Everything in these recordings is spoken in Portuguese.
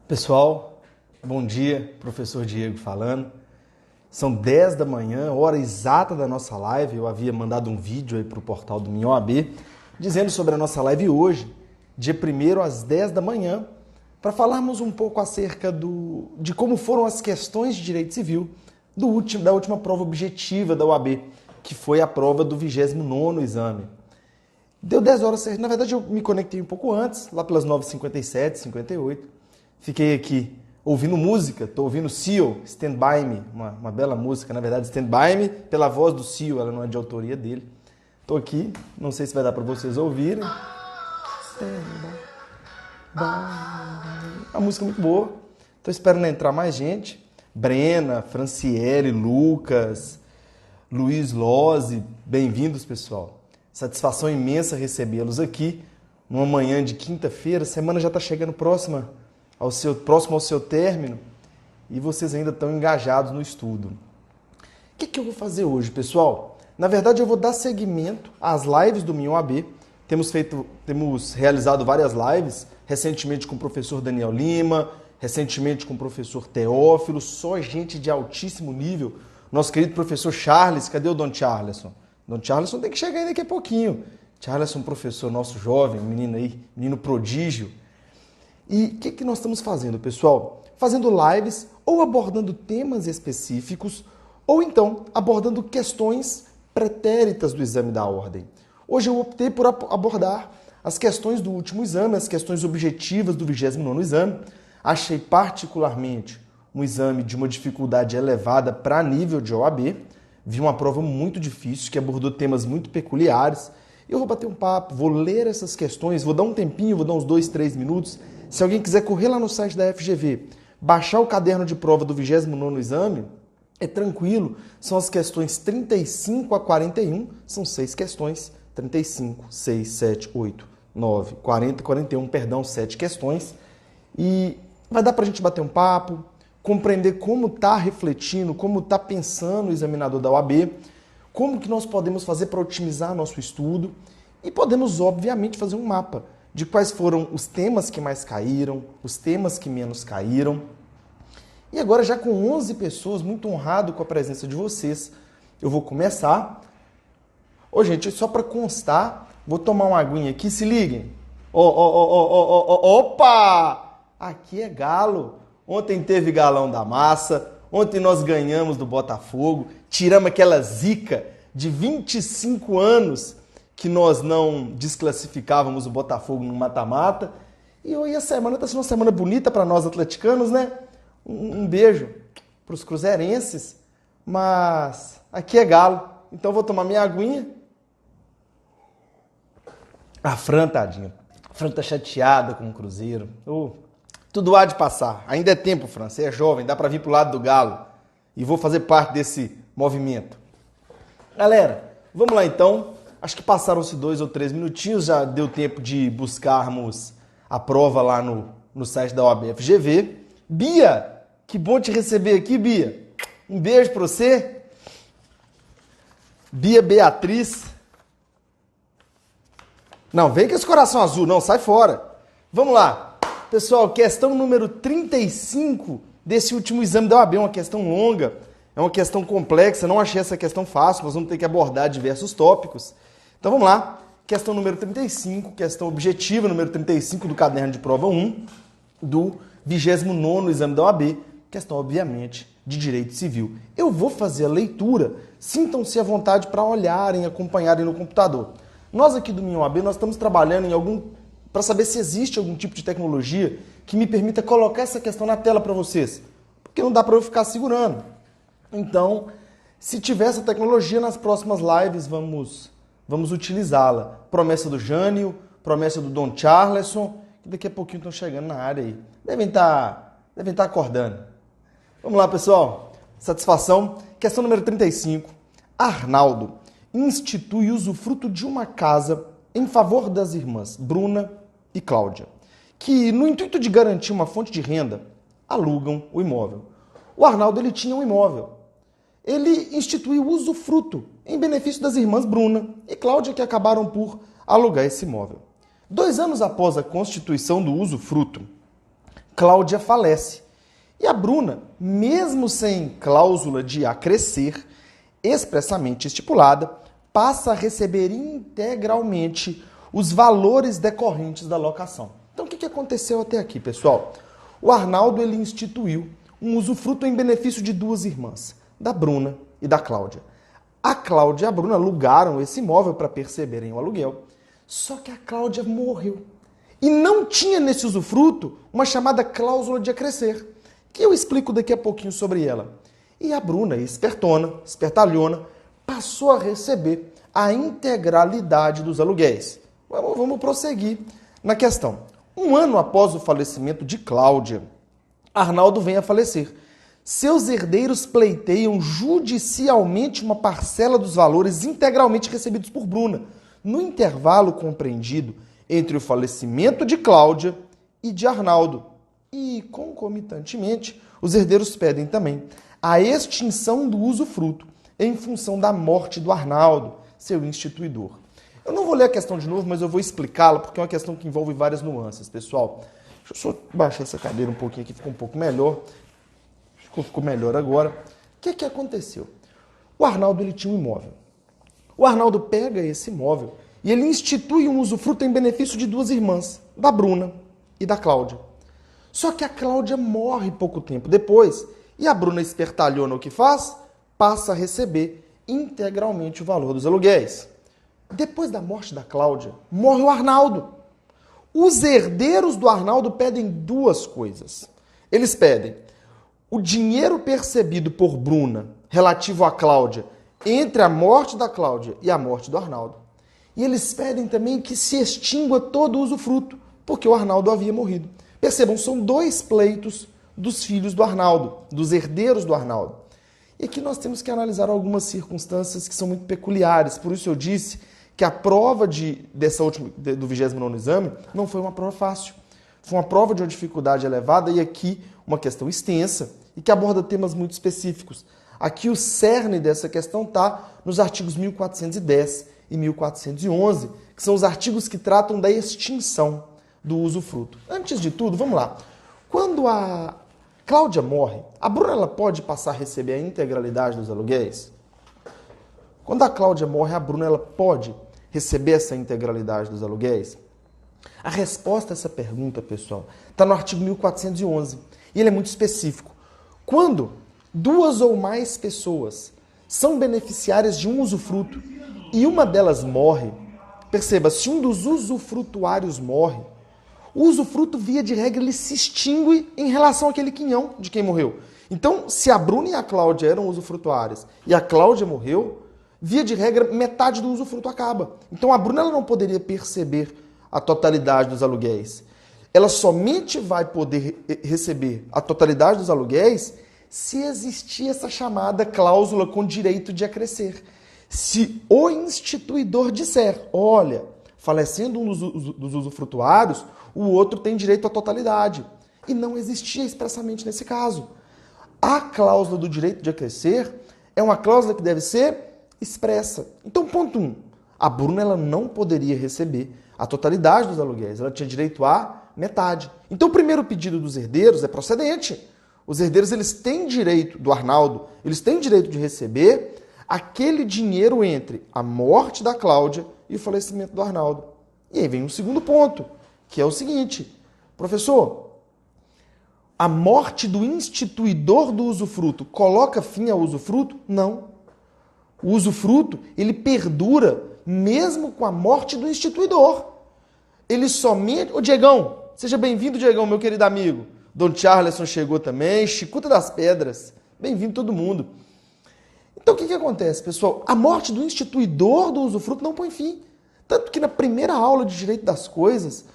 Pessoal, bom dia, professor Diego falando. São 10 da manhã, hora exata da nossa live. Eu havia mandado um vídeo aí para o portal do Minha OAB, dizendo sobre a nossa live hoje, dia 1º às 10 da manhã, para falarmos um pouco acerca de como foram as questões de direito civil da última prova objetiva da OAB, que foi a prova do 29º exame. Deu 10 horas certo. Na verdade, eu me conectei um pouco antes, lá pelas 9h57, 58. Fiquei aqui ouvindo música, estou ouvindo Seal, Stand By Me, uma bela música, na verdade, Stand By Me, pela voz do Seal, ela não é de autoria dele. Estou aqui, não sei se vai dar para vocês ouvirem. Stand By. Uma música muito boa. Estou esperando entrar mais gente. Brena, Franciele, Lucas, Luiz Lozzi, bem-vindos, pessoal. Satisfação imensa recebê-los aqui numa manhã de quinta-feira. A semana já está chegando próximo ao seu término e vocês ainda estão engajados no estudo. O que eu vou fazer hoje, pessoal? Na verdade, eu vou dar seguimento às lives do Minha OAB. Temos realizado várias lives, recentemente com o professor Daniel Lima, recentemente com o professor Teófilo, só gente de altíssimo nível. Nosso querido professor Charles, cadê o Dom Charleson? Dom Charleson tem que chegar aí daqui a pouquinho. Charleson, professor nosso jovem, menino aí, menino prodígio. E o que nós estamos fazendo, pessoal? Fazendo lives ou abordando temas específicos ou então abordando questões pretéritas do exame da ordem. Hoje eu optei por abordar as questões do último exame, as questões objetivas do 29º exame. Achei particularmente um exame de uma dificuldade elevada para nível de OAB. Vi uma prova muito difícil que abordou temas muito peculiares. Eu vou bater um papo, vou ler essas questões, vou dar um tempinho, vou dar uns 2, 3 minutos. Se alguém quiser correr lá no site da FGV, baixar o caderno de prova do 29º exame, é tranquilo. São as questões 35 a 41, são 6 questões. 35, 6, 7, 8, 9, 40, 41, perdão, 7 questões. E vai dar para a gente bater um papo, compreender como está refletindo, como está pensando o examinador da OAB, como que nós podemos fazer para otimizar nosso estudo e podemos, obviamente, fazer um mapa de quais foram os temas que mais caíram, os temas que menos caíram. E agora, já com 11 pessoas, muito honrado com a presença de vocês, eu vou começar. Ô, gente, só para constar, vou tomar uma aguinha aqui, se liguem. Opa! Aqui é Galo. Ontem teve Galão da Massa, ontem nós ganhamos do Botafogo, tiramos aquela zica de 25 anos que nós não desclassificávamos o Botafogo no mata-mata. E hoje a semana está sendo uma semana bonita para nós atleticanos, né? Um beijo para os cruzeirenses, mas aqui é Galo, então eu vou tomar minha aguinha. A Fran, tadinha, a Fran tá chateada com o Cruzeiro. Tudo há de passar. Ainda é tempo, Fran. Você é jovem, dá para vir pro lado do Galo. E vou fazer parte desse movimento. Galera, vamos lá então. Acho que passaram-se 2 ou 3 minutinhos. Já deu tempo de buscarmos a prova lá no site da OAB FGV. Bia, que bom te receber aqui, Bia. Um beijo para você. Bia Beatriz. Não, vem com esse coração azul. Não, sai fora. Vamos lá. Pessoal, questão número 35 desse último exame da OAB, uma questão longa, é uma questão complexa, não achei essa questão fácil, nós vamos ter que abordar diversos tópicos. Então vamos lá, questão número 35, questão objetiva número 35 do caderno de prova 1 do 29º exame da OAB, questão obviamente de direito civil. Eu vou fazer a leitura, sintam-se à vontade para olharem, acompanharem no computador. Nós aqui do Minha OAB, nós estamos trabalhando para saber se existe algum tipo de tecnologia que me permita colocar essa questão na tela para vocês. Porque não dá para eu ficar segurando. Então, se tiver essa tecnologia, nas próximas lives vamos utilizá-la. Promessa do Jânio, promessa do Dom Charleson, que daqui a pouquinho estão chegando na área aí. Devem estar acordando. Vamos lá, pessoal. Satisfação. Questão número 35. Arnaldo institui usufruto de uma casa em favor das irmãs Bruna e Cláudia, que, no intuito de garantir uma fonte de renda, alugam o imóvel. O Arnaldo ele tinha um imóvel. Ele instituiu usufruto em benefício das irmãs Bruna e Cláudia, que acabaram por alugar esse imóvel. 2 anos após a constituição do usufruto, Cláudia falece. E a Bruna, mesmo sem cláusula de acrescer expressamente estipulada, passa a receber integralmente os valores decorrentes da locação. Então, o que aconteceu até aqui, pessoal? O Arnaldo ele instituiu um usufruto em benefício de duas irmãs, da Bruna e da Cláudia. A Cláudia e a Bruna alugaram esse imóvel para perceberem o aluguel, só que a Cláudia morreu. E não tinha nesse usufruto uma chamada cláusula de acrescer, que eu explico daqui a pouquinho sobre ela. E a Bruna, espertona, espertalhona, passou a receber a integralidade dos aluguéis. Vamos prosseguir na questão. Um ano após o falecimento de Cláudia, Arnaldo vem a falecer. Seus herdeiros pleiteiam judicialmente uma parcela dos valores integralmente recebidos por Bruna, no intervalo compreendido entre o falecimento de Cláudia e de Arnaldo. E, concomitantemente, os herdeiros pedem também a extinção do usufruto em função da morte do Arnaldo, seu instituidor. Eu não vou ler a questão de novo, mas eu vou explicá-la, porque é uma questão que envolve várias nuances, pessoal. Deixa eu só baixar essa cadeira um pouquinho aqui, ficou um pouco melhor. Ficou melhor agora. O que aconteceu? O Arnaldo ele tinha um imóvel. O Arnaldo pega esse imóvel e ele institui um usufruto em benefício de duas irmãs, da Bruna e da Cláudia. Só que a Cláudia morre pouco tempo depois e a Bruna espertalhona o que faz? Passa a receber integralmente o valor dos aluguéis. Depois da morte da Cláudia, morre o Arnaldo. Os herdeiros do Arnaldo pedem duas coisas. Eles pedem o dinheiro percebido por Bruna relativo a Cláudia entre a morte da Cláudia e a morte do Arnaldo. E eles pedem também que se extingua todo o usufruto, porque o Arnaldo havia morrido. Percebam, são dois pleitos dos filhos do Arnaldo, dos herdeiros do Arnaldo. E aqui nós temos que analisar algumas circunstâncias que são muito peculiares. Por isso eu disse que a prova do 29º exame não foi uma prova fácil. Foi uma prova de uma dificuldade elevada e aqui uma questão extensa e que aborda temas muito específicos. Aqui o cerne dessa questão está nos artigos 1410 e 1411, que são os artigos que tratam da extinção do usufruto. Antes de tudo, vamos lá. Quando a Cláudia morre, a Bruna ela pode passar a receber a integralidade dos aluguéis? Quando a Cláudia morre, a Bruna ela pode receber essa integralidade dos aluguéis? A resposta a essa pergunta, pessoal, está no artigo 1411. E ele é muito específico. Quando duas ou mais pessoas são beneficiárias de um usufruto e uma delas morre, perceba, se um dos usufrutuários morre, o usufruto, via de regra, ele se extingue em relação àquele quinhão de quem morreu. Então, se a Bruna e a Cláudia eram usufrutuárias e a Cláudia morreu, via de regra, metade do usufruto acaba. Então, a Bruna ela não poderia perceber a totalidade dos aluguéis. Ela somente vai poder receber a totalidade dos aluguéis se existir essa chamada cláusula com direito de acrescer. Se o instituidor disser, olha, falecendo um dos usufrutuários, o outro tem direito à totalidade. E não existia expressamente nesse caso. A cláusula do direito de acrescer é uma cláusula que deve ser expressa. Então, ponto 1. A Bruna ela não poderia receber a totalidade dos aluguéis. Ela tinha direito a metade. Então, o primeiro pedido dos herdeiros é procedente. Os herdeiros eles têm direito, do Arnaldo, eles têm direito de receber aquele dinheiro entre a morte da Cláudia e o falecimento do Arnaldo. E aí vem um segundo ponto, que é o seguinte, professor, a morte do instituidor do usufruto coloca fim ao usufruto? Não. O usufruto, ele perdura mesmo com a morte do instituidor. Ele somente... Ô, Diegão, seja bem-vindo, Diegão, meu querido amigo. Dom Charleson chegou também, Chicuta das Pedras. Bem-vindo todo mundo. Então, o que acontece, pessoal? A morte do instituidor do usufruto não põe fim. Tanto que na primeira aula de Direito das Coisas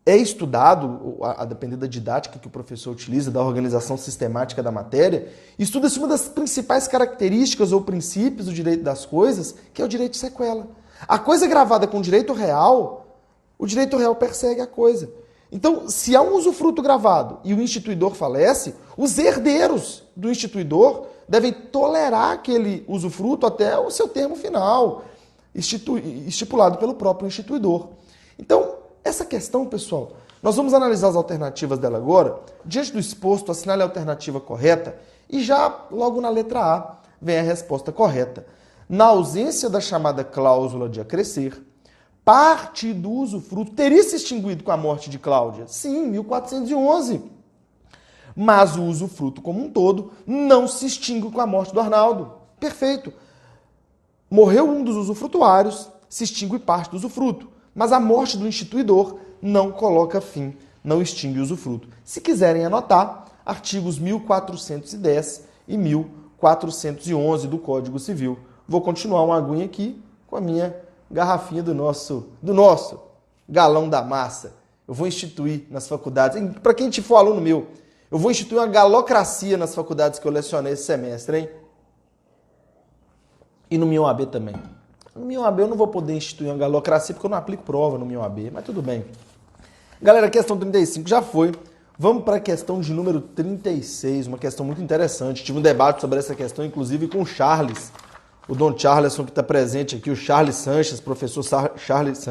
é estudado, a depender da didática que o professor utiliza, da organização sistemática da matéria, estuda-se uma das principais características ou princípios do direito das coisas, que é o direito de sequela. A coisa gravada com direito real, o direito real persegue a coisa. Então, se há um usufruto gravado e o instituidor falece, os herdeiros do instituidor devem tolerar aquele usufruto até o seu termo final, estipulado pelo próprio instituidor. Então, essa questão, pessoal, Nós vamos analisar as alternativas dela agora. Diante do exposto, assinale a alternativa correta e já logo na letra A vem a resposta correta. Na ausência da chamada cláusula de acrescer, parte do usufruto teria se extinguido com a morte de Cláudia. Sim, 1411. Mas o usufruto como um todo não se extingue com a morte do Arnaldo. Perfeito. Morreu um dos usufrutuários, se extingue parte do usufruto. Mas a morte do instituidor não coloca fim, não extingue o usufruto. Se quiserem anotar, artigos 1410 e 1411 do Código Civil. Vou continuar uma aguinha aqui com a minha garrafinha do nosso galão da massa. Eu vou instituir nas faculdades, para quem for aluno meu, eu vou instituir uma galocracia nas faculdades que eu lecionei esse semestre, hein? E no meu OAB também. No meu OAB eu não vou poder instituir uma galocracia porque eu não aplico prova no meu OAB, mas tudo bem. Galera, questão 35 já foi. Vamos para a questão de número 36, uma questão muito interessante. Tive um debate sobre essa questão, inclusive com o Charles, o Dom Charleson que está presente aqui, o Charles Sanches, professor Charles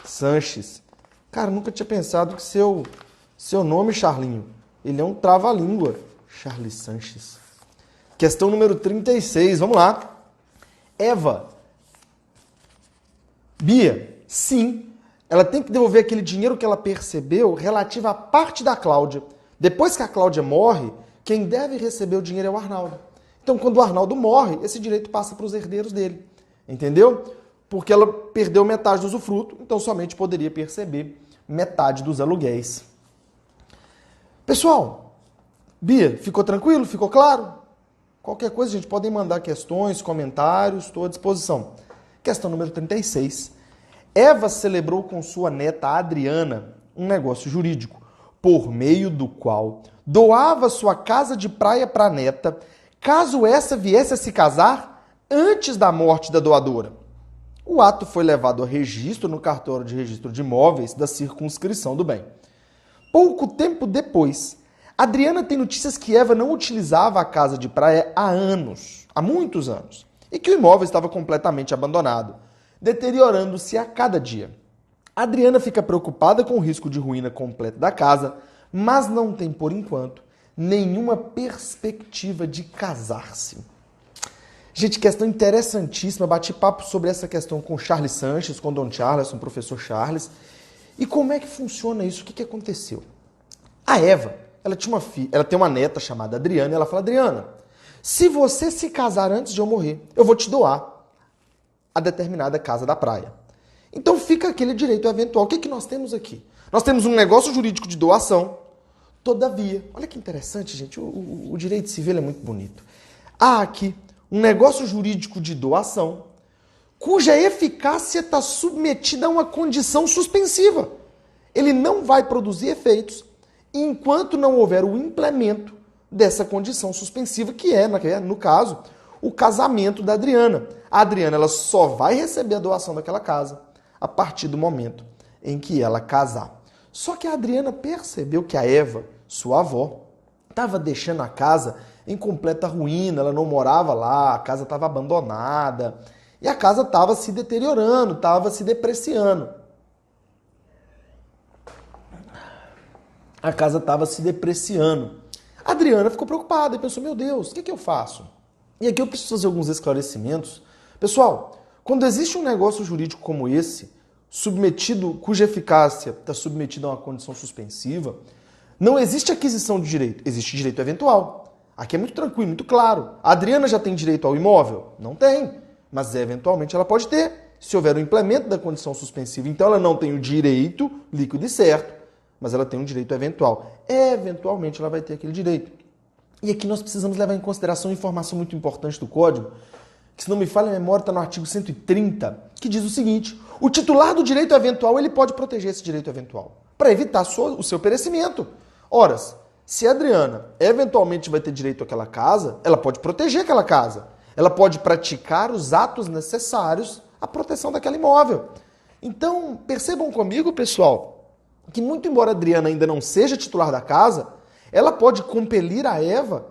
Sanches. Cara, nunca tinha pensado que seu nome, Charlinho, ele é um trava-língua. Charles Sanches. Questão número 36, vamos lá. Eva. Bia, sim, ela tem que devolver aquele dinheiro que ela percebeu relativo à parte da Cláudia. Depois que a Cláudia morre, quem deve receber o dinheiro é o Arnaldo. Então, quando o Arnaldo morre, esse direito passa para os herdeiros dele. Entendeu? Porque ela perdeu metade do usufruto, então somente poderia perceber metade dos aluguéis. Pessoal, Bia, ficou tranquilo? Ficou claro? Qualquer coisa, gente, podem mandar questões, comentários, estou à disposição. Questão número 36. Eva celebrou com sua neta Adriana um negócio jurídico, por meio do qual doava sua casa de praia para a neta, caso essa viesse a se casar antes da morte da doadora. O ato foi levado a registro no cartório de registro de imóveis da circunscrição do bem. Pouco tempo depois, Adriana tem notícias que Eva não utilizava a casa de praia há anos, há muitos anos, e que o imóvel estava completamente abandonado, deteriorando-se a cada dia. Adriana fica preocupada com o risco de ruína completa da casa, mas não tem, por enquanto, nenhuma perspectiva de casar-se. Gente, questão interessantíssima. Bati papo sobre essa questão com o Charles Sanches, com o Dom Charles, com o professor Charles. E como é que funciona isso? O que aconteceu? A Eva, ela tem uma neta chamada Adriana, e ela fala: Adriana, se você se casar antes de eu morrer, eu vou te doar a determinada casa da praia. Então fica aquele direito eventual. O que nós temos aqui? Nós temos um negócio jurídico de doação. Todavia, olha que interessante, gente, o direito civil é muito bonito. Há aqui um negócio jurídico de doação cuja eficácia está submetida a uma condição suspensiva. Ele não vai produzir efeitos enquanto não houver o implemento dessa condição suspensiva, que é, no caso, o casamento da Adriana. A Adriana ela só vai receber a doação daquela casa a partir do momento em que ela casar. Só que a Adriana percebeu que a Eva, sua avó, estava deixando a casa em completa ruína, ela não morava lá, a casa estava abandonada e a casa estava se deteriorando, estava se depreciando. A casa estava se depreciando. A Adriana ficou preocupada e pensou: meu Deus, o que eu faço? E aqui eu preciso fazer alguns esclarecimentos. Pessoal, quando existe um negócio jurídico como esse, cuja eficácia está submetida a uma condição suspensiva, não existe aquisição de direito, existe direito eventual. Aqui é muito tranquilo, muito claro. A Adriana já tem direito ao imóvel? Não tem, mas eventualmente ela pode ter, se houver o implemento da condição suspensiva. Então ela não tem o direito líquido e certo, mas ela tem um direito eventual. Eventualmente ela vai ter aquele direito. E aqui nós precisamos levar em consideração uma informação muito importante do Código, que, se não me falha a memória, está no artigo 130, que diz o seguinte: o titular do direito eventual ele pode proteger esse direito eventual para evitar o seu perecimento. Ora, se a Adriana eventualmente vai ter direito àquela casa, ela pode proteger aquela casa. Ela pode praticar os atos necessários à proteção daquele imóvel. Então, percebam comigo, pessoal, que muito embora a Adriana ainda não seja titular da casa, ela pode compelir a Eva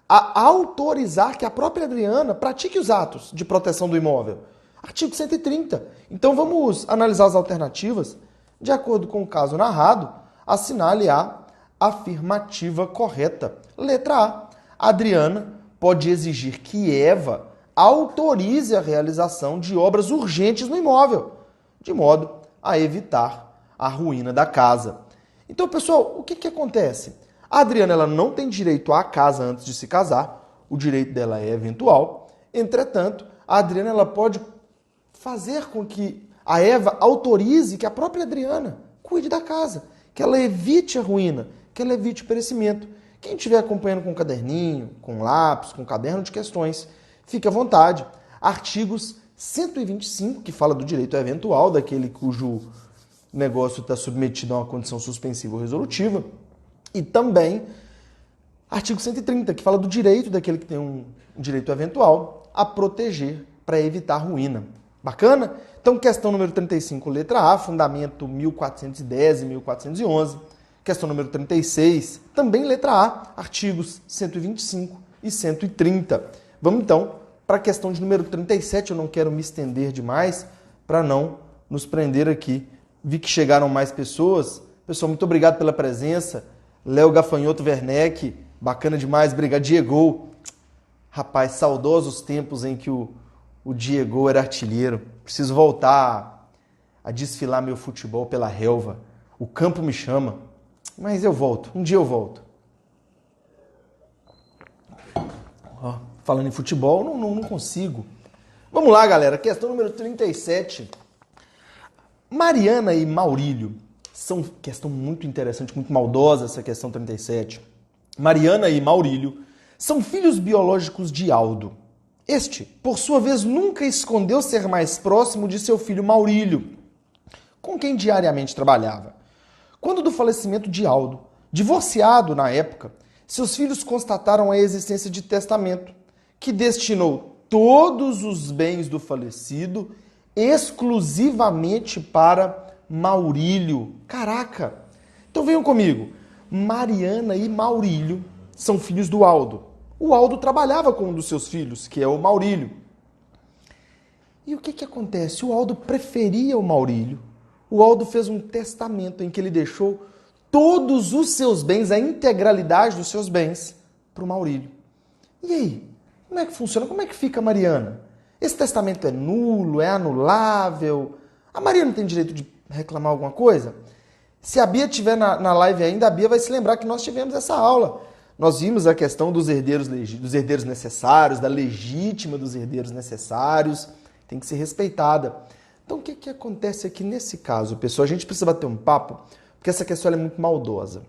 a autorizar que a própria Adriana pratique os atos de proteção do imóvel. Artigo 130. Então vamos analisar as alternativas. De acordo com o caso narrado, assinale a afirmativa correta. Letra A. Adriana pode exigir que Eva autorize a realização de obras urgentes no imóvel, de modo a evitar a ruína da casa. Então, pessoal, o que acontece? A Adriana ela não tem direito à casa antes de se casar, o direito dela é eventual. Entretanto, a Adriana ela pode fazer com que a Eva autorize que a própria Adriana cuide da casa, que ela evite a ruína, que ela evite o perecimento. Quem estiver acompanhando com caderninho, com lápis, com caderno de questões, fique à vontade. Artigos 125, que fala do direito eventual, daquele cujo negócio está submetido a uma condição suspensiva ou resolutiva. E também artigo 130, que fala do direito daquele que tem um direito eventual a proteger para evitar ruína. Bacana? Então, questão número 35, letra A, fundamento 1410 e 1411. Questão número 36, também letra A, artigos 125 e 130. Vamos então para a questão de número 37, eu não quero me estender demais para não nos prender aqui. Vi que chegaram mais pessoas. Pessoal, muito obrigado pela presença. Léo Gafanhoto Werneck, bacana demais. Obrigado, Diego. Rapaz, saudosos tempos em que o Diego era artilheiro. Preciso voltar a desfilar meu futebol pela relva. O campo me chama. Mas eu volto, um dia eu volto. Falando em futebol, não consigo. Vamos lá, galera. Questão número 37. Mariana e Maurílio. Questão muito interessante, muito maldosa essa questão 37. Mariana e Maurílio são filhos biológicos de Aldo. Este, por sua vez, nunca escondeu ser mais próximo de seu filho Maurílio, com quem diariamente trabalhava. Quando do falecimento de Aldo, divorciado na época, seus filhos constataram a existência de testamento, que destinou todos os bens do falecido exclusivamente para Maurílio. Caraca! Então venham comigo. Mariana e Maurílio são filhos do Aldo. O Aldo trabalhava com um dos seus filhos, que é o Maurílio. E o que acontece? O Aldo preferia o Maurílio. O Aldo fez um testamento em que ele deixou todos os seus bens, a integralidade dos seus bens, para o Maurílio. E aí? Como é que funciona? Como é que fica a Mariana? Esse testamento é nulo? É anulável? A Mariana tem direito de reclamar alguma coisa? Se a Bia estiver na live ainda, a Bia vai se lembrar que nós tivemos essa aula. Nós vimos a questão dos herdeiros necessários, da legítima dos herdeiros necessários. Tem que ser respeitada. Então, o que acontece aqui nesse caso, pessoal? A gente precisa bater um papo, porque essa questão é muito maldosa.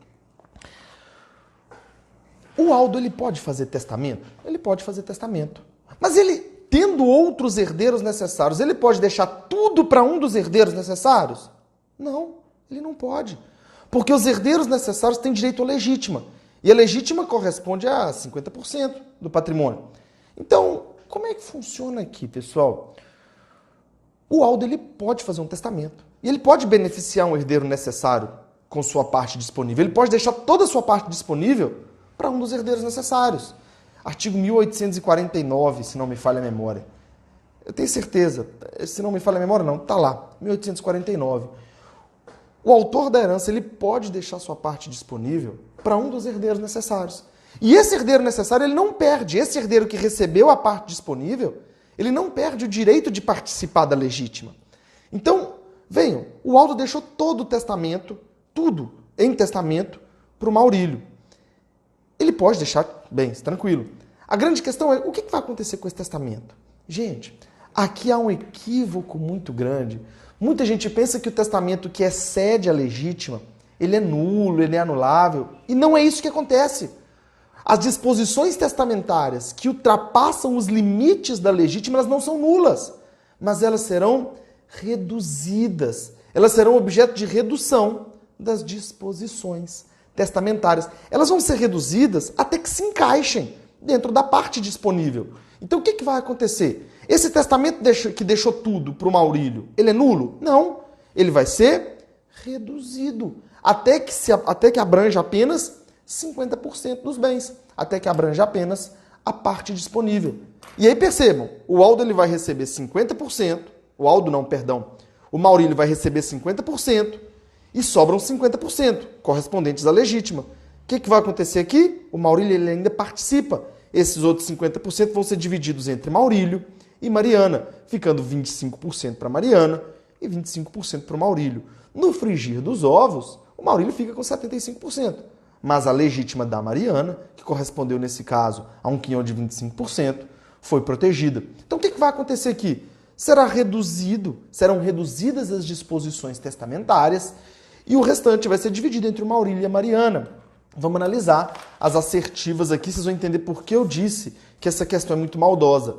O Aldo, ele pode fazer testamento? Ele pode fazer testamento. Mas ele, tendo outros herdeiros necessários, ele pode deixar tudo para um dos herdeiros necessários? Não, ele não pode. Porque os herdeiros necessários têm direito à legítima. E a legítima corresponde a 50% do patrimônio. Então, como é que funciona aqui, pessoal? O Aldo ele pode fazer um testamento. E ele pode beneficiar um herdeiro necessário com sua parte disponível. Ele pode deixar toda a sua parte disponível para um dos herdeiros necessários. Artigo 1849, se não me falha a memória. Eu tenho certeza. Se não me falha a memória, não. Está lá. 1849. O autor da herança ele pode deixar sua parte disponível para um dos herdeiros necessários. E esse herdeiro necessário ele não perde. Esse herdeiro que recebeu a parte disponível, ele não perde o direito de participar da legítima. Então, venham, o Aldo deixou todo o testamento, tudo em testamento, para o Maurílio. Ele pode deixar bens, tranquilo. A grande questão é, o que vai acontecer com esse testamento? Gente, aqui há um equívoco muito grande. Muita gente pensa que o testamento que excede a legítima, ele é nulo, ele é anulável. E não é isso que acontece. As disposições testamentárias que ultrapassam os limites da legítima, elas não são nulas, mas elas serão reduzidas. Elas serão objeto de redução das disposições testamentárias. Elas vão ser reduzidas até que se encaixem dentro da parte disponível. Então o que vai acontecer? Esse testamento que deixou tudo para o Maurílio, ele é nulo? Não. Ele vai ser reduzido até que abranja apenas 50% dos bens, até que abranja apenas a parte disponível. E aí percebam, o Aldo ele vai receber 50%, o Aldo não, perdão, o Maurílio vai receber 50% e sobram 50%, correspondentes à legítima. O que vai acontecer aqui? O Maurílio ele ainda participa. Esses outros 50% vão ser divididos entre Maurílio e Mariana, ficando 25% para Mariana e 25% para o Maurílio. No frigir dos ovos, o Maurílio fica com 75%. Mas a legítima da Mariana, que correspondeu nesse caso a um quinhão de 25%, foi protegida. Então o que vai acontecer aqui? Serão reduzidas as disposições testamentárias e o restante vai ser dividido entre o Maurílio e a Mariana. Vamos analisar as assertivas aqui, vocês vão entender por que eu disse que essa questão é muito maldosa.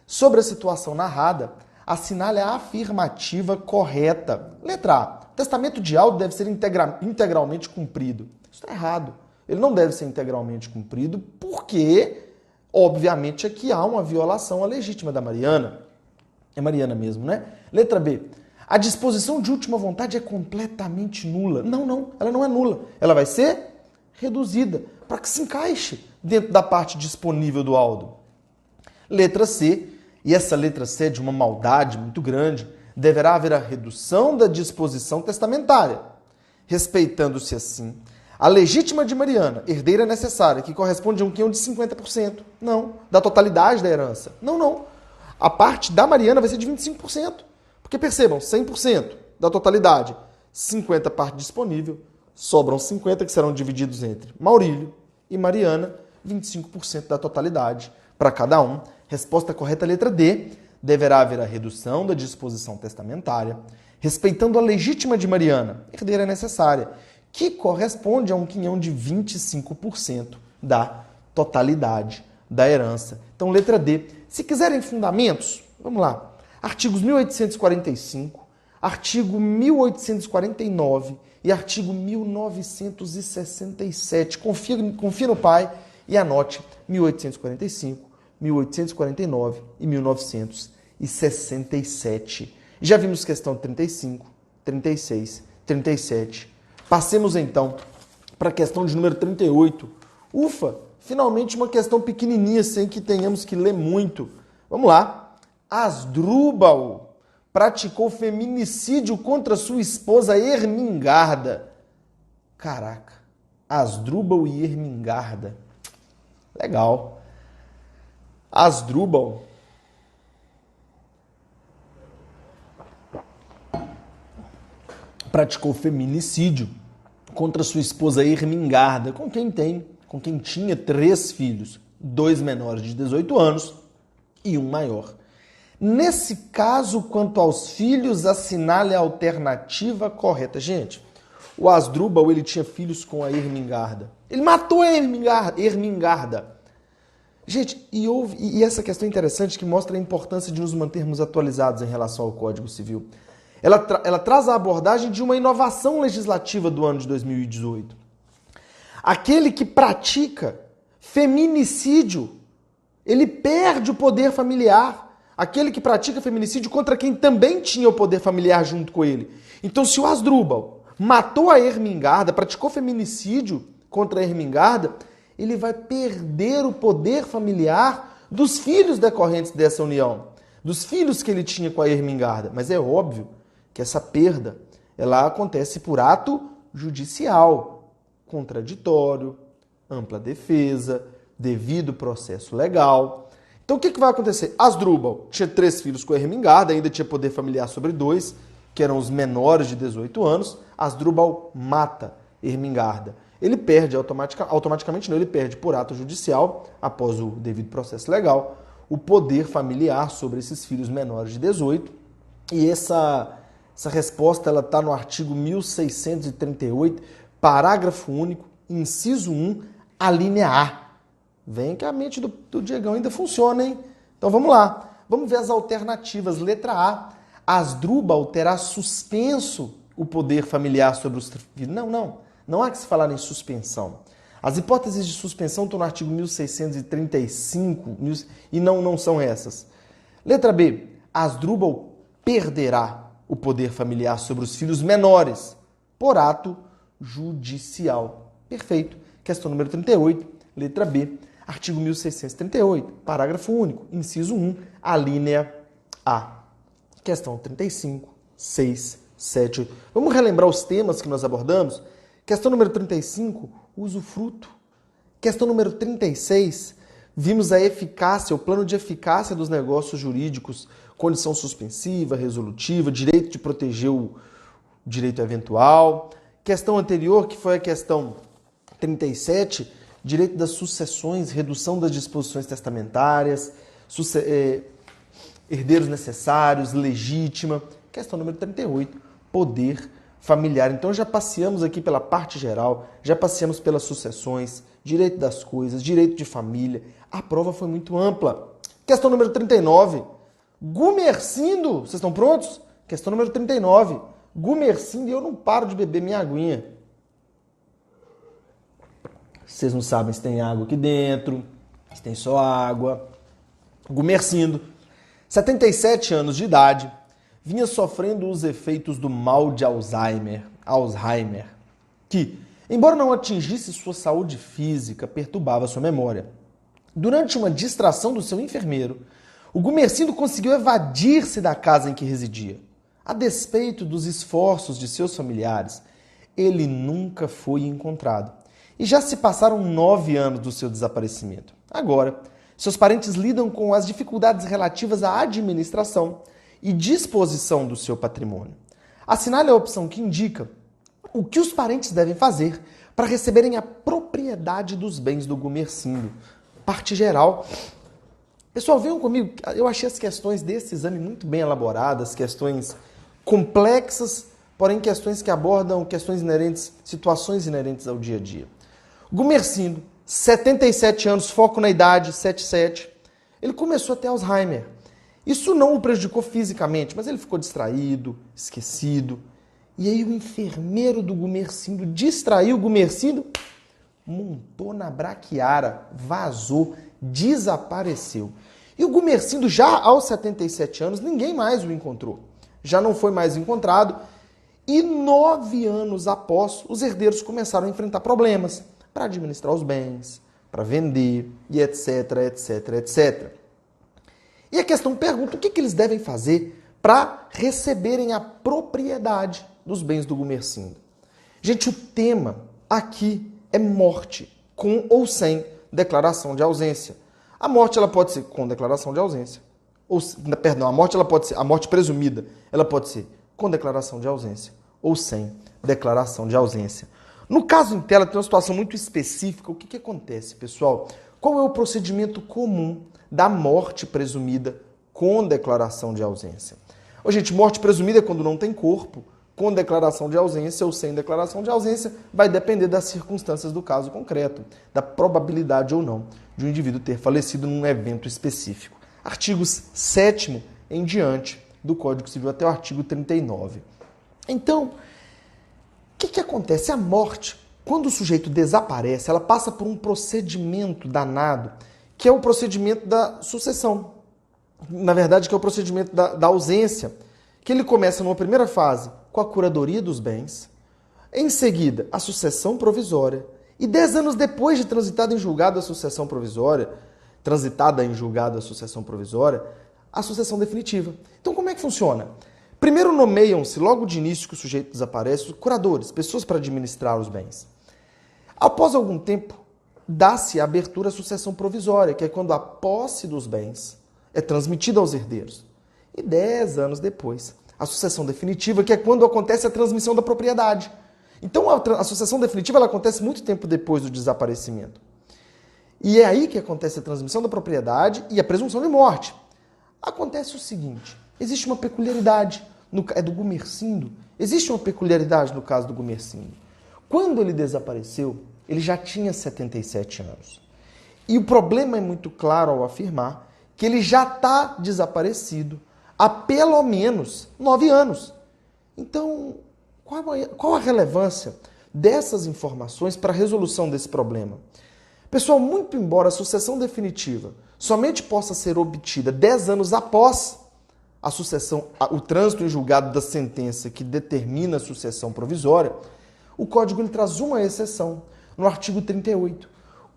Sobre a situação narrada, assinale a afirmativa correta. Letra A. O testamento de Aldo deve ser integralmente cumprido. Isso está errado. Ele não deve ser integralmente cumprido porque, obviamente, aqui há uma violação à legítima da Mariana. É Mariana mesmo, né? Letra B. A disposição de última vontade é completamente nula. Não, ela não é nula. Ela vai ser reduzida para que se encaixe dentro da parte disponível do Aldo. Letra C. E essa letra C é de uma maldade muito grande. Deverá haver a redução da disposição testamentária, respeitando-se assim a legítima de Mariana, herdeira necessária, que corresponde a um quinhão de 50%. Não. Da totalidade da herança. Não. A parte da Mariana vai ser de 25%. Porque percebam, 100% da totalidade, 50% parte disponível, sobram 50% que serão divididos entre Maurílio e Mariana, 25% da totalidade para cada um. Resposta correta, letra D. Deverá haver a redução da disposição testamentária, respeitando a legítima de Mariana, herdeira necessária, que corresponde a um quinhão de 25% da totalidade da herança. Então, letra D. Se quiserem fundamentos, vamos lá. Artigos 1845, artigo 1849 e artigo 1967. Confia no pai e anote 1845, 1849 e 1967. Já vimos questão 35, 36, 37. Passemos então para a questão de número 38. Ufa, finalmente uma questão pequenininha sem que tenhamos que ler muito. Vamos lá. Asdrúbal praticou feminicídio contra sua esposa Ermengarda. Caraca, Asdrúbal e Ermengarda. Legal. Asdrúbal praticou feminicídio contra sua esposa Ermengarda, com quem tinha 3 filhos, 2 menores de 18 anos e 1 maior. Nesse caso, quanto aos filhos, assinale a alternativa correta. Gente, o Asdrúbal ele tinha filhos com a Ermengarda. Ele matou a Ermengarda. Gente, e essa questão é interessante que mostra a importância de nos mantermos atualizados em relação ao Código Civil. Ela traz a abordagem de uma inovação legislativa do ano de 2018. Aquele que pratica feminicídio, ele perde o poder familiar. Aquele que pratica feminicídio contra quem também tinha o poder familiar junto com ele. Então, se o Asdrúbal matou a Ermengarda, praticou feminicídio contra a Ermengarda, ele vai perder o poder familiar dos filhos decorrentes dessa união, dos filhos que ele tinha com a Ermengarda. Mas é óbvio que essa perda ela acontece por ato judicial, contraditório, ampla defesa, devido processo legal. Então o que vai acontecer? Asdrúbal tinha 3 filhos com a Ermengarda, ainda tinha poder familiar sobre 2, que eram os menores de 18 anos. Asdrúbal mata Ermengarda. Ele perde automaticamente, não, ele perde por ato judicial, após o devido processo legal, o poder familiar sobre esses filhos menores de 18. E essa resposta está no artigo 1638, parágrafo único, inciso 1, a linha A. Vem que a mente do Diegão ainda funciona, hein? Então vamos lá. Vamos ver as alternativas. Letra A. Asdrúbal terá suspenso o poder familiar sobre os filhos. Não há que se falar em suspensão. As hipóteses de suspensão estão no artigo 1635 e não são essas. Letra B. Asdrúbal perderá o poder familiar sobre os filhos menores por ato judicial. Perfeito. Questão número 38, letra B. Artigo 1638, parágrafo único, inciso 1, a linha A. Questão 35, 6, 7, 8. Vamos relembrar os temas que nós abordamos? Questão número 35, usufruto. Questão número 36, vimos a eficácia, o plano de eficácia dos negócios jurídicos, condição suspensiva, resolutiva, direito de proteger o direito eventual. Questão anterior, que foi a questão 37, direito das sucessões, redução das disposições testamentárias, herdeiros necessários, legítima. Questão número 38, poder familiar. Então já passeamos aqui pela parte geral, já passeamos pelas sucessões, direito das coisas, direito de família. A prova foi muito ampla. Questão número 39, Gumercindo. Vocês estão prontos? Questão número 39, Gumercindo, e eu não paro de beber minha aguinha. Vocês não sabem se tem água aqui dentro, se tem só água. Gumercindo, 77 anos de idade, vinha sofrendo os efeitos do mal de Alzheimer, que, embora não atingisse sua saúde física, perturbava sua memória. Durante uma distração do seu enfermeiro, o Gumercindo conseguiu evadir-se da casa em que residia. A despeito dos esforços de seus familiares, ele nunca foi encontrado. E já se passaram 9 anos do seu desaparecimento. Agora, seus parentes lidam com as dificuldades relativas à administração e disposição do seu patrimônio. Assinale a opção que indica o que os parentes devem fazer para receberem a propriedade dos bens do Gumercindo. Parte geral. Pessoal, venham comigo. Eu achei as questões desse exame muito bem elaboradas, questões complexas, porém questões que abordam questões inerentes, situações inerentes ao dia a dia. Gumercindo, 77 anos, foco na idade, 77. Ele começou a ter Alzheimer. Isso não o prejudicou fisicamente, mas ele ficou distraído, esquecido. E aí o enfermeiro do Gumercindo distraiu o Gumercindo, montou na braquiara, vazou, desapareceu. E o Gumercindo, já aos 77 anos, ninguém mais o encontrou. Já não foi mais encontrado. E 9 anos após, os herdeiros começaram a enfrentar problemas para administrar os bens, para vender, e etc, etc, etc. E a questão pergunta o que eles devem fazer para receberem a propriedade dos bens do Gumercindo. Gente, o tema aqui é morte, com ou sem declaração de ausência. A morte ela pode ser com declaração de ausência. A morte presumida, ela pode ser com declaração de ausência ou sem declaração de ausência. No caso em tela, tem uma situação muito específica. O que acontece, pessoal? Qual é o procedimento comum da morte presumida com declaração de ausência? Gente, morte presumida é quando não tem corpo, com declaração de ausência ou sem declaração de ausência, vai depender das circunstâncias do caso concreto, da probabilidade ou não de um indivíduo ter falecido num evento específico. Artigos 7º em diante do Código Civil até o artigo 39. Então, o que acontece? A morte, quando o sujeito desaparece, ela passa por um procedimento danado, que é o procedimento da sucessão. Na verdade, que é o procedimento da ausência, que ele começa numa primeira fase com a curadoria dos bens, em seguida a sucessão provisória, e 10 anos depois de transitada em julgado a sucessão provisória, a sucessão definitiva. Então, como é que funciona? Primeiro nomeiam-se, logo de início que o sujeito desaparece, os curadores, pessoas para administrar os bens. Após algum tempo, dá-se a abertura à sucessão provisória, que é quando a posse dos bens é transmitida aos herdeiros. E 10 anos depois, a sucessão definitiva, que é quando acontece a transmissão da propriedade. Então, a sucessão definitiva ela acontece muito tempo depois do desaparecimento. E é aí que acontece a transmissão da propriedade e a presunção de morte. Acontece o seguinte, existe uma peculiaridade, é do Gumercindo, existe uma peculiaridade no caso do Gumercindo. Quando ele desapareceu, ele já tinha 77 anos. E o problema é muito claro ao afirmar que ele já está desaparecido há pelo menos 9 anos. Então, qual a relevância dessas informações para a resolução desse problema? Pessoal, muito embora a sucessão definitiva somente possa ser obtida 10 anos após a sucessão, o trânsito em julgado da sentença que determina a sucessão provisória, o Código ele traz uma exceção no artigo 38.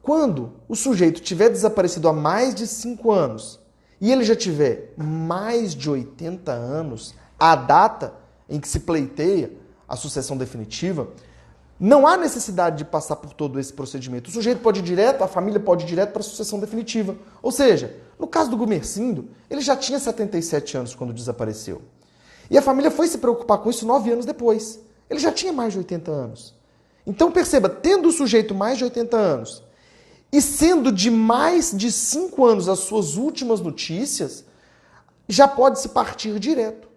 Quando o sujeito tiver desaparecido há mais de 5 anos e ele já tiver mais de 80 anos, a data em que se pleiteia a sucessão definitiva, não há necessidade de passar por todo esse procedimento. O sujeito pode ir direto, a família pode ir direto para a sucessão definitiva. Ou seja, no caso do Gumercindo, ele já tinha 77 anos quando desapareceu. E a família foi se preocupar com isso 9 anos depois. Ele já tinha mais de 80 anos. Então perceba, tendo o sujeito mais de 80 anos e sendo de mais de 5 anos as suas últimas notícias, já pode-se partir direto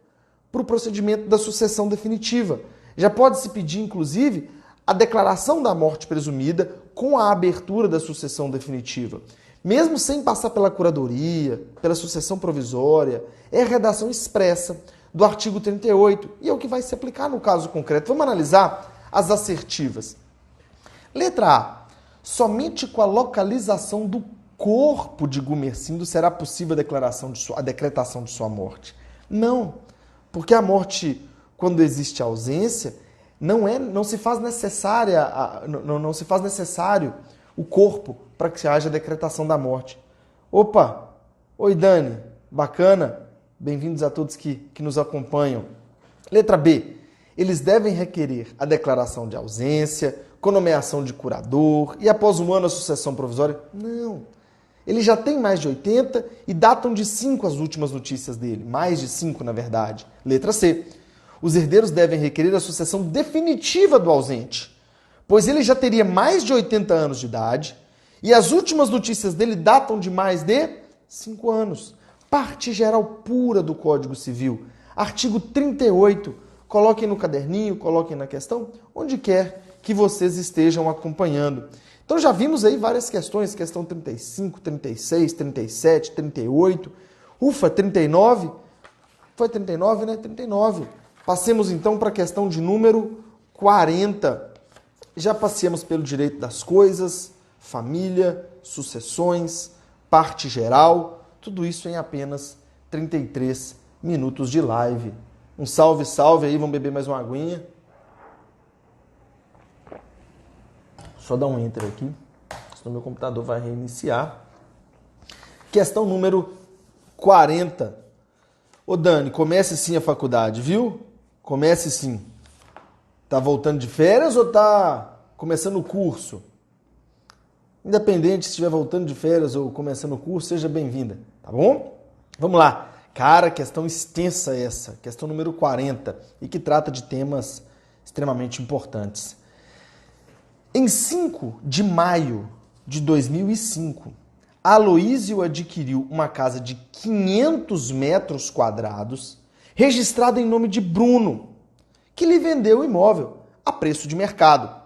para o procedimento da sucessão definitiva. Já pode-se pedir, inclusive, a declaração da morte presumida com a abertura da sucessão definitiva. Mesmo sem passar pela curadoria, pela sucessão provisória, é a redação expressa do artigo 38 e é o que vai se aplicar no caso concreto. Vamos analisar as assertivas. Letra A. Somente com a localização do corpo de Gumercindo será possível a decretação de sua morte. Não, porque a morte, quando existe ausência, não se faz necessário o corpo para que haja a decretação da morte. Opa! Oi, Dani. Bacana. Bem-vindos a todos que nos acompanham. Letra B. Eles devem requerer a declaração de ausência, com nomeação de curador e após um ano a sucessão provisória? Não. Ele já tem mais de 80 e datam de 5 as últimas notícias dele. Mais de 5, na verdade. Letra C. Os herdeiros devem requerer a sucessão definitiva do ausente, pois ele já teria mais de 80 anos de idade e as últimas notícias dele datam de mais de 5 anos. Parte geral pura do Código Civil. Artigo 38. Coloquem no caderninho, coloquem na questão, onde quer que vocês estejam acompanhando. Então já vimos aí várias questões, questão 35, 36, 37, 38, 39. Foi 39, né? 39. Passemos então para a questão de número 40. Já passamos pelo direito das coisas, família, sucessões, parte geral, tudo isso em apenas 33 minutos de live. Um salve, salve aí, vamos beber mais uma aguinha. Só dar um enter aqui, senão meu computador vai reiniciar. Questão número 40. Ô Dani, comece sim a faculdade, viu? Comece sim. Tá voltando de férias ou tá começando o curso? Independente se estiver voltando de férias ou começando o curso, seja bem-vinda, tá bom? Vamos lá. Cara, questão extensa essa, questão número 40, e que trata de temas extremamente importantes. Em 5 de maio de 2005, Aloísio adquiriu uma casa de 500 metros quadrados, registrada em nome de Bruno, que lhe vendeu o imóvel a preço de mercado.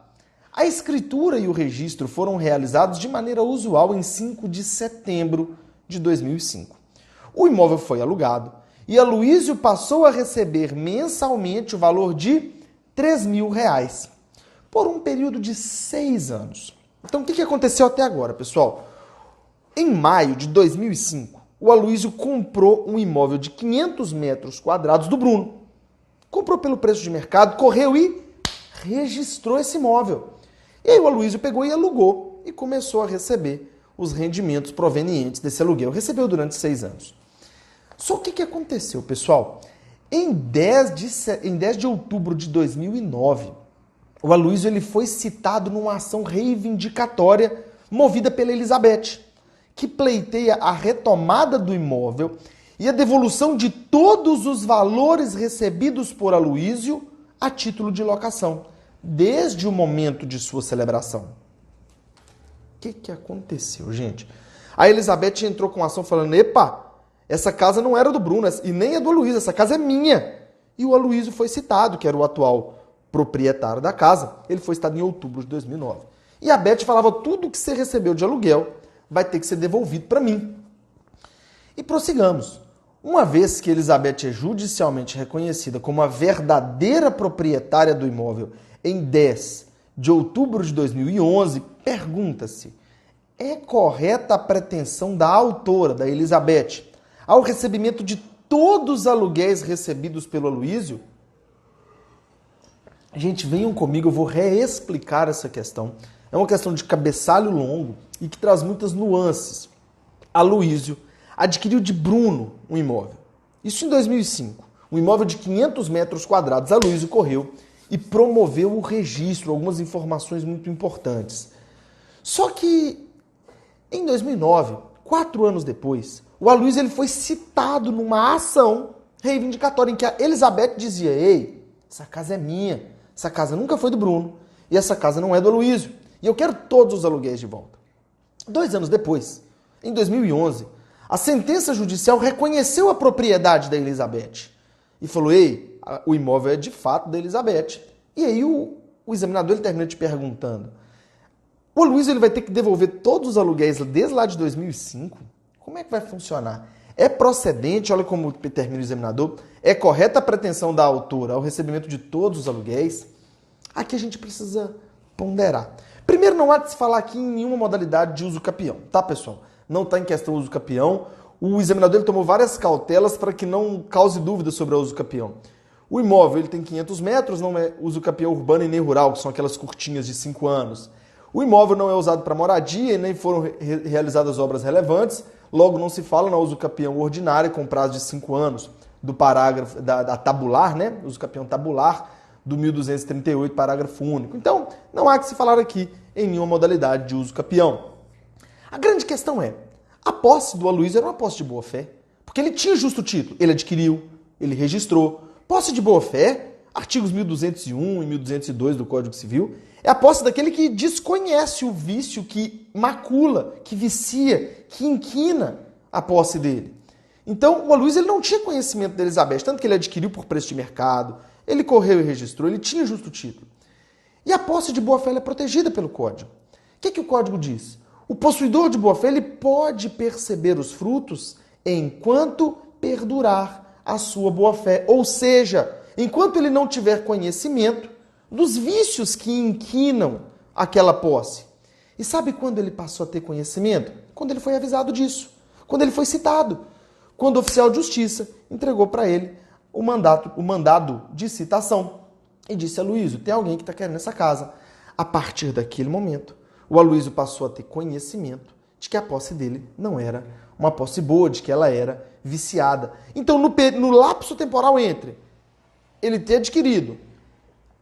A escritura e o registro foram realizados de maneira usual em 5 de setembro de 2005. O imóvel foi alugado e Aloísio passou a receber mensalmente o valor de R$3.000 por um período de 6 anos. Então, o que aconteceu até agora, pessoal? Em maio de 2005, o Aloísio comprou um imóvel de 500 metros quadrados do Bruno. Comprou pelo preço de mercado, correu e registrou esse imóvel. E aí o Aloísio pegou e alugou e começou a receber os rendimentos provenientes desse aluguel. Recebeu durante 6 anos. Só o que aconteceu, pessoal? Em 10 de outubro de 2009, o Aloísio ele foi citado numa ação reivindicatória movida pela Elizabeth, que pleiteia a retomada do imóvel e a devolução de todos os valores recebidos por Aloísio a título de locação, desde o momento de sua celebração. O que aconteceu, gente? A Elizabeth entrou com a ação falando, epa, essa casa não era do Bruno e nem é do Aloísio, essa casa é minha. E o Aloísio foi citado, que era o atual proprietário da casa, ele foi citado em outubro de 2009. E a Beth falava, tudo que você recebeu de aluguel vai ter que ser devolvido para mim. E prossigamos. Uma vez que Elizabeth é judicialmente reconhecida como a verdadeira proprietária do imóvel em 10 de outubro de 2011, pergunta-se, é correta a pretensão da autora, da Elizabeth, ao recebimento de todos os aluguéis recebidos pelo Aloísio? Gente, venham comigo, eu vou reexplicar essa questão. É uma questão de cabeçalho longo e que traz muitas nuances. Aloísio adquiriu de Bruno um imóvel. Isso em 2005. um imóvel de 500 metros quadrados. A Luísio correu e promoveu o registro, algumas informações muito importantes. Só que, em 2009, 4 anos depois, o Aloysio ele foi citado numa ação reivindicatória em que a Elizabeth dizia: ei, essa casa é minha, essa casa nunca foi do Bruno e essa casa não é do Aloysio e eu quero todos os aluguéis de volta. 2 anos depois, em 2011, a sentença judicial reconheceu a propriedade da Elizabeth e falou: ei, o imóvel é de fato da Elizabeth. E aí o examinador ele termina te perguntando: o Aloysio ele vai ter que devolver todos os aluguéis desde lá de 2005? Como é que vai funcionar? É procedente, olha como termina o examinador, é correta a pretensão da autora ao recebimento de todos os aluguéis? Aqui a gente precisa ponderar. Primeiro, não há de se falar aqui em nenhuma modalidade de uso capião, tá, pessoal? Não está em questão uso capião. O examinador ele tomou várias cautelas para que não cause dúvidas sobre o uso capião. O imóvel ele tem 500 metros, não é uso capião urbano e nem rural, que são aquelas curtinhas de 5 anos. O imóvel não é usado para moradia e nem foram realizadas obras relevantes, logo não se fala na uso capião ordinário com prazo de 5 anos, do parágrafo da tabular, né? Uso capião tabular do 1238, parágrafo único. Então, não há que se falar aqui em nenhuma modalidade de uso capião. A grande questão é, a posse do Aloysio era uma posse de boa-fé, porque ele tinha justo título, ele adquiriu, ele registrou. Posse de boa-fé, artigos 1201 e 1202 do Código Civil, é a posse daquele que desconhece o vício que macula, que vicia, que inquina a posse dele. Então, o Aloysio ele não tinha conhecimento da Elizabeth, tanto que ele adquiriu por preço de mercado, ele correu e registrou, ele tinha justo título. E a posse de boa-fé é protegida pelo Código. O que o Código diz? O possuidor de boa-fé ele pode perceber os frutos enquanto perdurar a sua boa-fé. Ou seja, enquanto ele não tiver conhecimento dos vícios que inquinam aquela posse. E sabe quando ele passou a ter conhecimento? Quando ele foi avisado disso. Quando ele foi citado. Quando o oficial de justiça entregou para ele o mandado de citação. E disse: Aloysio, tem alguém que está querendo essa casa. A partir daquele momento, o Aloysio passou a ter conhecimento de que a posse dele não era uma posse boa, de que ela era viciada. Então, no lapso temporal entre ele ter adquirido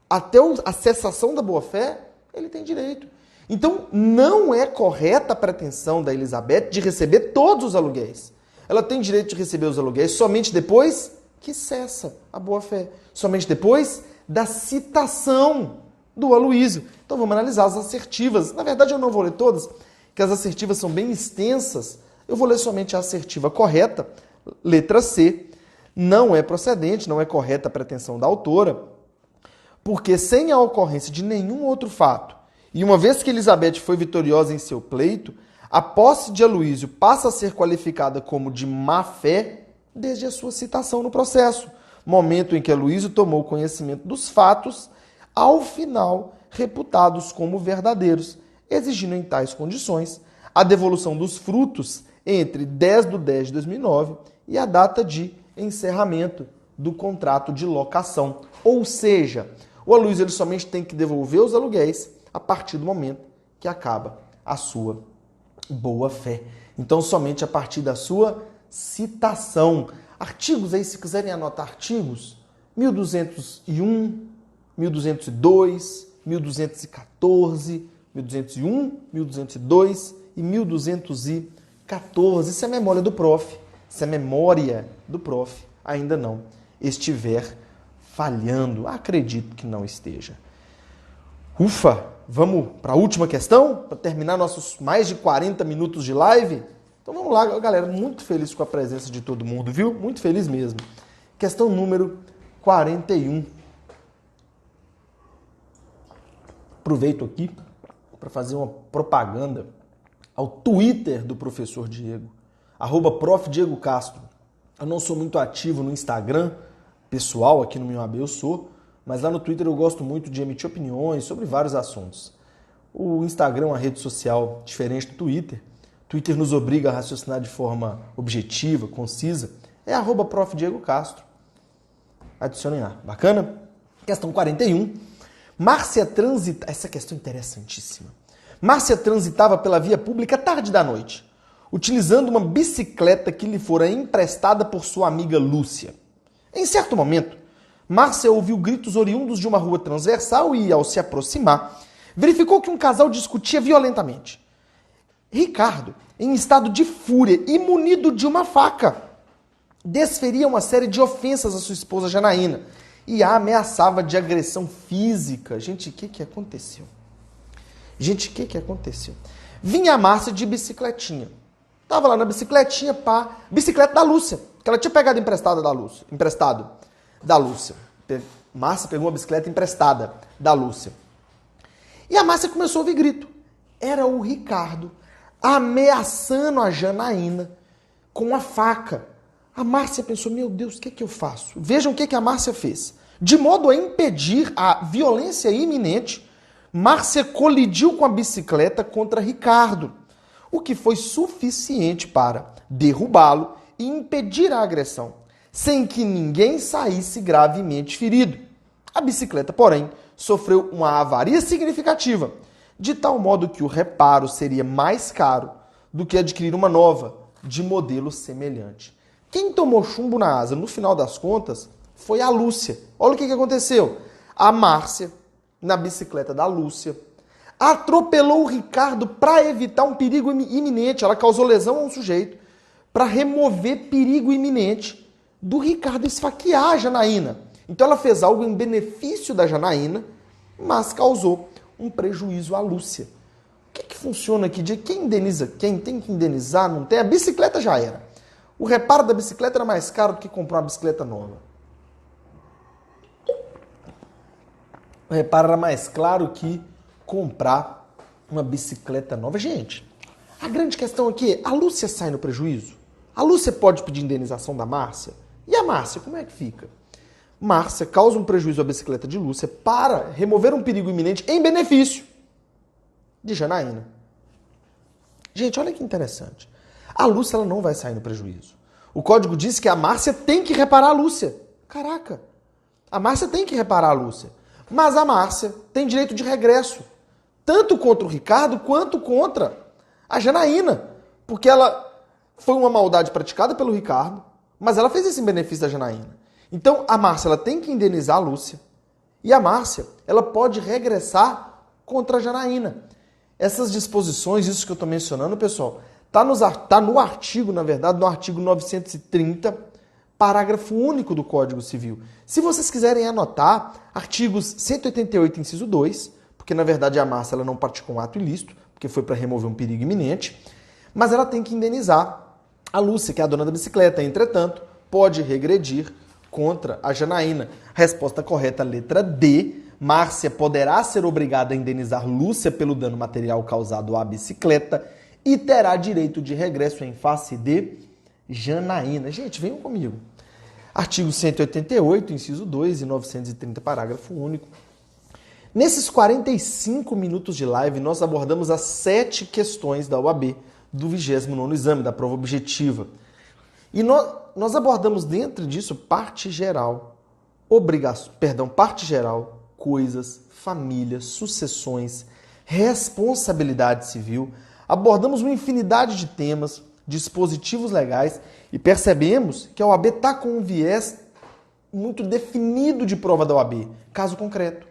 até a cessação da boa-fé, ele tem direito. Então, não é correta a pretensão da Elizabeth de receber todos os aluguéis. Ela tem direito de receber os aluguéis somente depois que cessa a boa-fé. Somente depois da citação do Aloysio. Então, vamos analisar as assertivas. Na verdade, eu não vou ler todas, porque as assertivas são bem extensas. Eu vou ler somente a assertiva correta. Letra C. Não é procedente, não é correta a pretensão da autora, porque sem a ocorrência de nenhum outro fato, e uma vez que Elizabeth foi vitoriosa em seu pleito, a posse de Aloysio passa a ser qualificada como de má-fé desde a sua citação no processo, momento em que Aloysio tomou conhecimento dos fatos, ao final reputados como verdadeiros, exigindo em tais condições a devolução dos frutos entre 10/10/2009 e a data de encerramento do contrato de locação. Ou seja, o Aloysio ele somente tem que devolver os aluguéis a partir do momento que acaba a sua boa-fé. Então, somente a partir da sua citação. Artigos aí, se quiserem anotar artigos, 1201, 1202, 1214, 1201, 1202 e 1214. Isso é memória do prof. Se a memória do prof ainda não estiver falhando. Acredito que não esteja. Ufa! Vamos para a última questão? Para terminar nossos mais de 40 minutos de live? Então vamos lá, galera. Muito feliz com a presença de todo mundo, viu? Muito feliz mesmo. Questão número 41. Aproveito aqui para fazer uma propaganda ao Twitter do professor Diego, @Prof. Diego Castro. Eu não sou muito ativo no Instagram pessoal, aqui no meu AB eu sou, mas lá no Twitter eu gosto muito de emitir opiniões sobre vários assuntos. O Instagram é uma rede social diferente do Twitter. O Twitter nos obriga a raciocinar de forma objetiva, concisa. É @Prof. Diego Castro. Adicionem lá. Bacana? Questão 41. Márcia transita... Essa questão é interessantíssima. Márcia transitava pela via pública tarde da noite, utilizando uma bicicleta que lhe fora emprestada por sua amiga Lúcia. Em certo momento, Márcia ouviu gritos oriundos de uma rua transversal e, ao se aproximar, verificou que um casal discutia violentamente. Ricardo, em estado de fúria e munido de uma faca, desferia uma série de ofensas à sua esposa Janaína e a ameaçava de agressão física. Gente, o que aconteceu? Vinha a Márcia de bicicletinha. Tava lá na bicicletinha, bicicleta da Lúcia, que ela tinha pegado emprestado da Lúcia. Márcia pegou uma bicicleta emprestada da Lúcia. E a Márcia começou a ouvir grito. Era o Ricardo ameaçando a Janaína com a faca. A Márcia pensou, meu Deus, o que eu faço? Vejam o que a Márcia fez. De modo a impedir a violência iminente, Márcia colidiu com a bicicleta contra Ricardo, o que foi suficiente para derrubá-lo e impedir a agressão, sem que ninguém saísse gravemente ferido. A bicicleta, porém, sofreu uma avaria significativa, de tal modo que o reparo seria mais caro do que adquirir uma nova, de modelo semelhante. Quem tomou chumbo na asa, no final das contas, foi a Lúcia. Olha o que aconteceu. A Márcia, na bicicleta da Lúcia, atropelou o Ricardo para evitar um perigo iminente. Ela causou lesão a um sujeito para remover perigo iminente do Ricardo esfaquear a Janaína. Então ela fez algo em benefício da Janaína, mas causou um prejuízo à Lúcia. O que funciona aqui? De quem indeniza quem? Tem que indenizar? Não tem? A bicicleta já era. O reparo da bicicleta era mais caro do que comprar uma bicicleta nova. O reparo era mais caro que comprar uma bicicleta nova. Gente, a grande questão aqui é, a Lúcia sai no prejuízo? A Lúcia pode pedir indenização da Márcia? E a Márcia, como é que fica? Márcia causa um prejuízo à bicicleta de Lúcia para remover um perigo iminente em benefício de Janaína. Gente, olha que interessante. A Lúcia ela não vai sair no prejuízo. O código diz que a Márcia tem que reparar a Lúcia. Caraca! A Márcia tem que reparar a Lúcia. Mas a Márcia tem direito de regresso, tanto contra o Ricardo quanto contra a Janaína. Porque ela foi uma maldade praticada pelo Ricardo, mas ela fez isso em benefício da Janaína. Então a Márcia ela tem que indenizar a Lúcia. E a Márcia ela pode regressar contra a Janaína. Essas disposições, isso que eu estou mencionando, pessoal, está no artigo, na verdade, no artigo 930, parágrafo único do Código Civil. Se vocês quiserem anotar, artigos 188, inciso 2, porque na verdade a Márcia ela não praticou um ato ilícito, porque foi para remover um perigo iminente, mas ela tem que indenizar a Lúcia, que é a dona da bicicleta. Entretanto, pode regredir contra a Janaína. Resposta correta, letra D. Márcia poderá ser obrigada a indenizar Lúcia pelo dano material causado à bicicleta e terá direito de regresso em face de Janaína. Gente, venham comigo. Artigo 188, inciso 2 e 930, parágrafo único. Nesses 45 minutos de live, nós abordamos as 7 questões da OAB do 29º exame, da prova objetiva. E nós abordamos dentro disso parte geral, parte geral, coisas, família, sucessões, responsabilidade civil. Abordamos uma infinidade de temas, dispositivos legais e percebemos que a OAB está com um viés muito definido de prova da OAB. Caso concreto,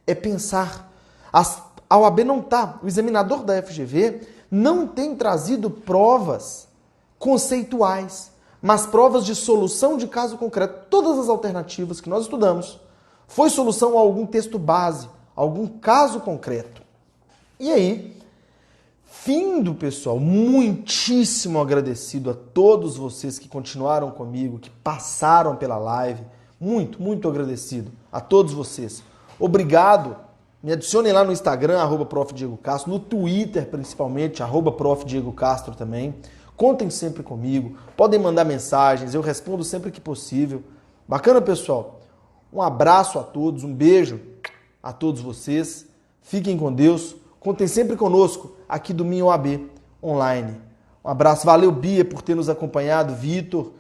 é pensar. A OAB não está, o examinador da FGV não tem trazido provas conceituais, mas provas de solução de caso concreto. Todas as alternativas que nós estudamos foi solução a algum texto base, a algum caso concreto. E aí, findo, pessoal, muitíssimo agradecido a todos vocês que continuaram comigo, que passaram pela live. Muito, muito agradecido a todos vocês. Obrigado. Me adicionem lá no Instagram, @Prof. Diego Castro, no Twitter principalmente, @Prof. Diego Castro também. Contem sempre comigo, podem mandar mensagens, eu respondo sempre que possível. Bacana, pessoal? Um abraço a todos, um beijo a todos vocês. Fiquem com Deus. Contem sempre conosco aqui do Minha OAB Online. Um abraço. Valeu, Bia, por ter nos acompanhado. Vitor,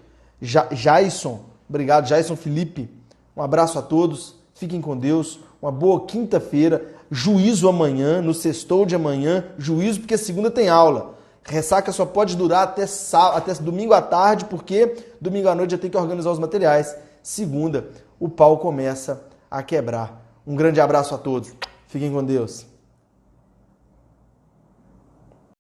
Jason. Obrigado, Jason Felipe. Um abraço a todos. Fiquem com Deus. Uma boa quinta-feira. Juízo amanhã, no sextou de amanhã. Juízo porque segunda tem aula. Ressaca só pode durar até domingo à tarde, porque domingo à noite já tem que organizar os materiais. segunda o pau começa a quebrar. Um grande abraço a todos. Fiquem com Deus.